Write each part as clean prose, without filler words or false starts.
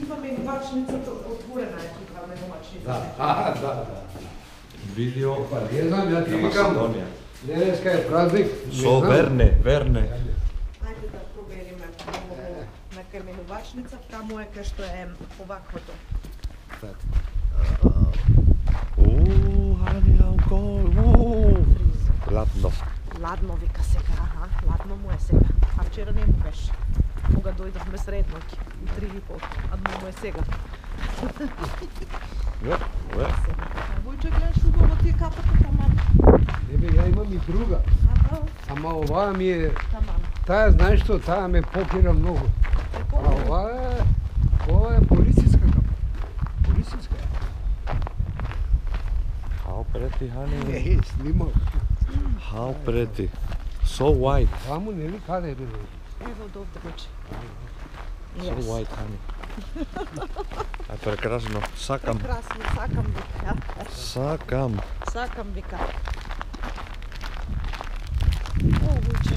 тука менувачницата отворена е тука менувачницата. Да. Видео Не знам, ја ти викам. Денеска е празник. Со Верне. Ајде да провериме на кај менувачница, таму е кај што е оваквото. Хани алкохол. Ладно. Ладно вика сега, ладно му е сега. А вчера не му беше. Кога дојдовме средноќ, 3:30, а му е сега. Војче, гледаш убаво ти капата таман. Не бе, ја имам и друга. Ама оваа ми е... Таман. Таа, знаеш што, таа ме попира многу. А ова е полициска капа. Полициска е. How pretty, honey. Не, снимал. How pretty. So white. Таму нели каде бе? Ево до овде вече. So white, honey. А прекрасно. Сакам. Прекрасно, сакам вика. Сакам. Сакам вика. О, војче.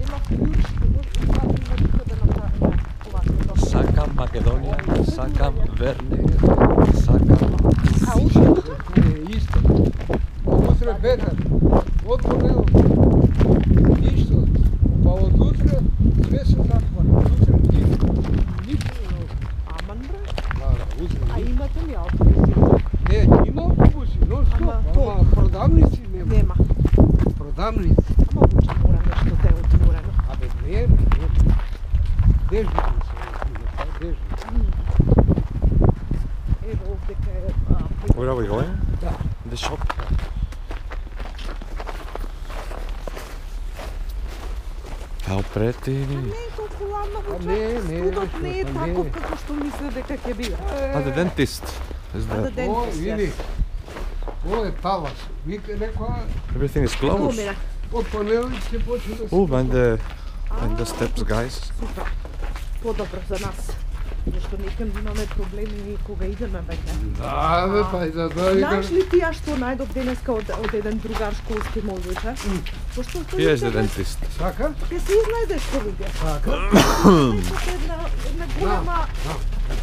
Има клjuč, може да направиме овако. Сакам Македонија, сакам Верне, сакам... А уште? Исто. Утре ветар. Од понеделник. Ништо. Па од утре све се затвора. Утре ништо. Аман бре. Да, утре. А имате ли автобуси? Не, има автобуси, но што? Ама продавници нема. Нема. Продавници. Ама војче мора нешто да е отворено. Абе, не. Дежурни се. Дежурни. Ево овде кај Where are we going? Да. The shop. How pretty. Не е толку ладно А, војче. не, Студот не е па тако не. како што мисле дека ќе биде. Ah, the dentist is А, there. the dentist, види. yes. Ово е талас. Вика рекоа Everything is closed. Помира. од понеделник ќе почне да се. And the steps, guys. Супер. Подобро за нас. Зашто некам имаме проблеми кога идеме веќе. Да, бе, па и за тоа викам. Знаеш ли ти ја што најдов денеска од еден другар школски можуче? Пошто тој Here is the dentist. Сака? Ќе се изнајдеш што луѓе. Сака? Една голема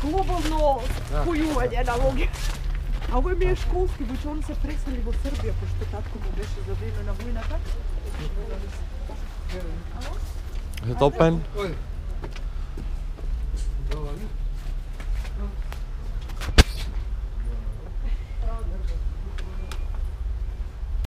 глобално спојување на луѓе. А овој ми е школски, војче он се пресели во Србија, пошто татко му беше за време на војната. Is it open? Ој. Добро.